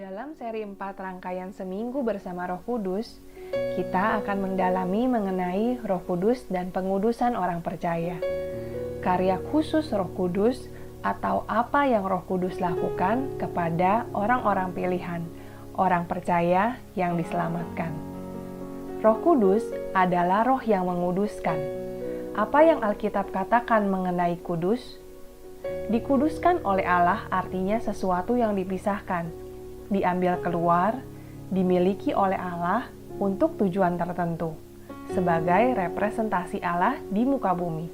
Dalam seri 4 rangkaian seminggu bersama Roh Kudus, kita akan mendalami mengenai Roh Kudus dan pengudusan orang percaya. Karya khusus Roh Kudus atau apa yang Roh Kudus lakukan kepada orang-orang pilihan, orang percaya yang diselamatkan. Roh Kudus adalah roh yang menguduskan. Apa yang Alkitab katakan mengenai kudus? Dikuduskan oleh Allah artinya sesuatu yang dipisahkan, diambil keluar, dimiliki oleh Allah untuk tujuan tertentu, sebagai representasi Allah di muka bumi.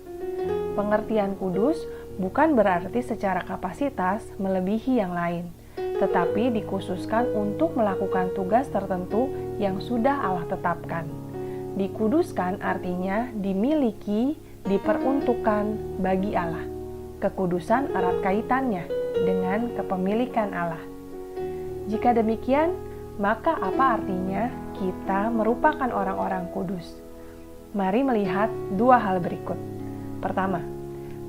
Pengertian kudus bukan berarti secara kapasitas melebihi yang lain, tetapi dikhususkan untuk melakukan tugas tertentu yang sudah Allah tetapkan. Dikuduskan artinya dimiliki, diperuntukkan bagi Allah. Kekudusan erat kaitannya dengan kepemilikan Allah. Jika demikian, maka apa artinya kita merupakan orang-orang kudus? Mari melihat dua hal berikut. Pertama,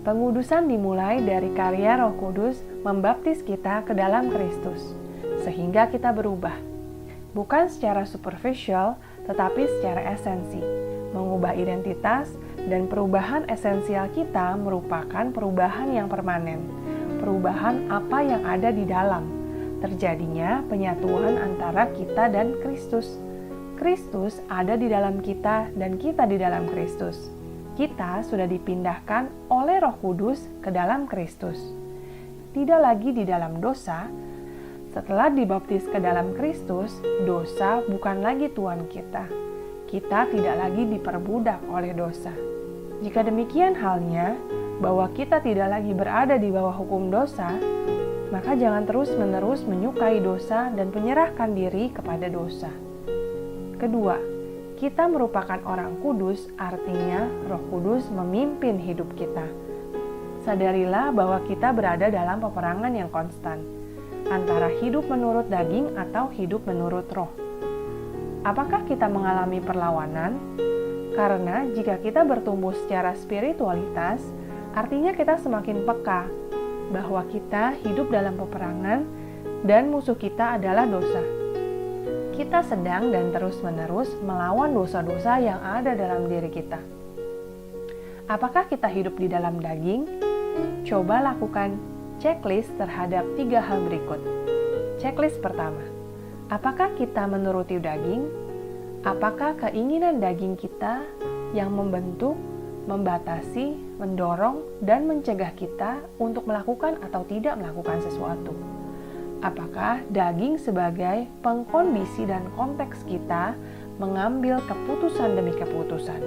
pengudusan dimulai dari karya Roh Kudus membaptis kita ke dalam Kristus, sehingga kita berubah. Bukan secara superficial, tetapi secara esensi, mengubah identitas, dan perubahan esensial kita merupakan perubahan yang permanen, perubahan apa yang ada di dalam. Terjadinya penyatuan antara kita dan Kristus. Kristus ada di dalam kita dan kita di dalam Kristus. Kita sudah dipindahkan oleh Roh Kudus ke dalam Kristus. Tidak lagi di dalam dosa. Setelah dibaptis ke dalam Kristus, dosa bukan lagi tuan kita. Kita tidak lagi diperbudak oleh dosa. Jika demikian halnya, bahwa kita tidak lagi berada di bawah hukum dosa, maka jangan terus-menerus menyukai dosa dan menyerahkan diri kepada dosa. Kedua, kita merupakan orang kudus, artinya Roh Kudus memimpin hidup kita. Sadarilah bahwa kita berada dalam peperangan yang konstan, antara hidup menurut daging atau hidup menurut roh. Apakah kita mengalami perlawanan? Karena jika kita bertumbuh secara spiritualitas, artinya kita semakin peka bahwa kita hidup dalam peperangan dan musuh kita adalah dosa. Kita sedang dan terus-menerus melawan dosa-dosa yang ada dalam diri kita. Apakah kita hidup di dalam daging? Coba lakukan checklist terhadap 3 hal berikut. Checklist pertama, apakah kita menuruti daging? Apakah keinginan daging kita yang membentuk, membatasi, mendorong, dan mencegah kita untuk melakukan atau tidak melakukan sesuatu? Apakah daging sebagai pengkondisi dan konteks kita mengambil keputusan demi keputusan?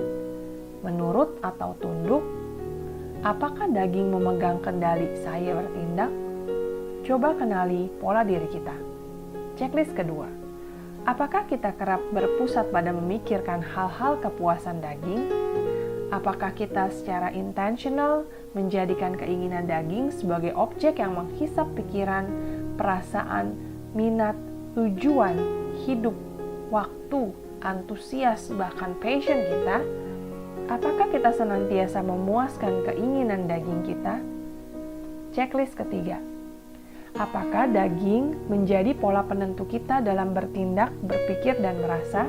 Menurut atau tunduk? Apakah daging memegang kendali saya bertindak? Coba kenali pola diri kita. Checklist kedua. Apakah kita kerap berpusat pada memikirkan hal-hal kepuasan daging? Apakah kita secara intentional menjadikan keinginan daging sebagai objek yang menghisap pikiran, perasaan, minat, tujuan, hidup, waktu, antusias, bahkan passion kita? Apakah kita senantiasa memuaskan keinginan daging kita? Checklist ketiga. Apakah daging menjadi pola penentu kita dalam bertindak, berpikir, dan merasa?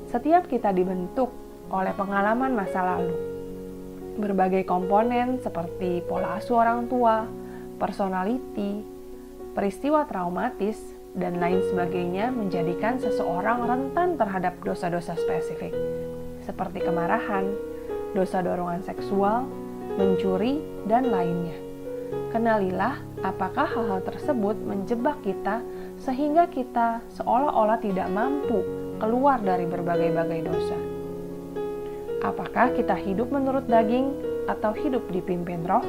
Setiap kita dibentuk oleh pengalaman masa lalu. Berbagai komponen seperti pola asuh orang tua, personality, peristiwa traumatis, dan lain sebagainya menjadikan seseorang rentan terhadap dosa-dosa spesifik, seperti kemarahan, dosa dorongan seksual, mencuri, dan lainnya. Kenalilah apakah hal-hal tersebut menjebak kita sehingga kita seolah-olah tidak mampu keluar dari berbagai-bagai dosa. Apakah kita hidup menurut daging atau hidup dipimpin roh?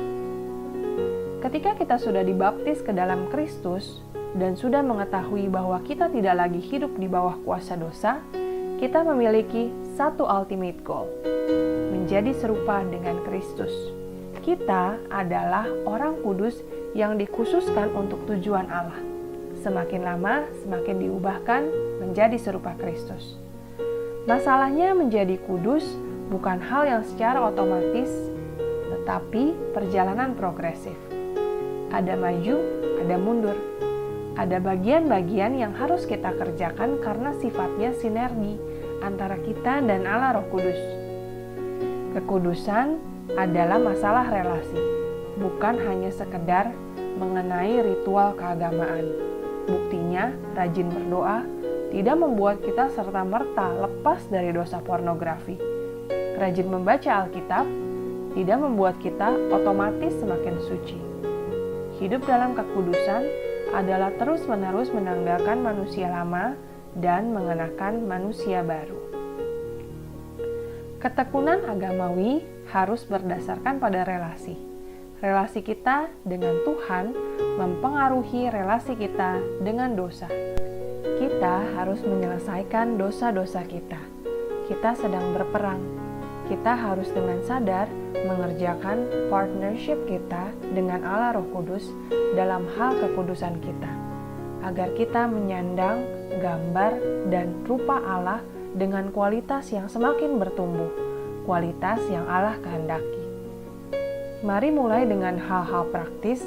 Ketika kita sudah dibaptis ke dalam Kristus dan sudah mengetahui bahwa kita tidak lagi hidup di bawah kuasa dosa, kita memiliki satu ultimate goal, menjadi serupa dengan Kristus. Kita adalah orang kudus yang dikhususkan untuk tujuan Allah. Semakin lama, semakin diubahkan menjadi serupa Kristus. Masalahnya menjadi kudus bukan hal yang secara otomatis, tetapi perjalanan progresif. Ada maju, ada mundur. Ada bagian-bagian yang harus kita kerjakan karena sifatnya sinergi antara kita dan Allah Roh Kudus. Kekudusan adalah masalah relasi, bukan hanya sekedar mengenai ritual keagamaan. Buktinya, rajin berdoa tidak membuat kita serta-merta lepas dari dosa pornografi. Rajin membaca Alkitab tidak membuat kita otomatis semakin suci. Hidup dalam kekudusan adalah terus-menerus menanggalkan manusia lama dan mengenakan manusia baru. Ketekunan agamawi harus berdasarkan pada relasi. Relasi kita dengan Tuhan mempengaruhi relasi kita dengan dosa. Kita harus menyelesaikan dosa-dosa kita. Kita sedang berperang. Kita harus dengan sadar mengerjakan partnership kita dengan Allah Roh Kudus dalam hal kekudusan kita, agar kita menyandang gambar dan rupa Allah dengan kualitas yang semakin bertumbuh, kualitas yang Allah kehendaki. Mari mulai dengan hal-hal praktis,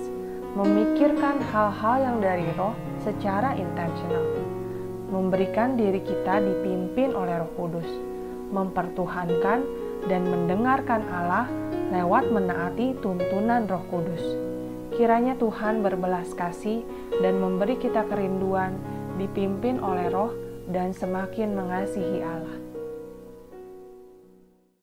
memikirkan hal-hal yang dari Roh secara intensional, memberikan diri kita dipimpin oleh Roh Kudus, mempertuhankan dan mendengarkan Allah lewat menaati tuntunan Roh Kudus. Kiranya Tuhan berbelas kasih dan memberi kita kerinduan, dipimpin oleh Roh dan semakin mengasihi Allah.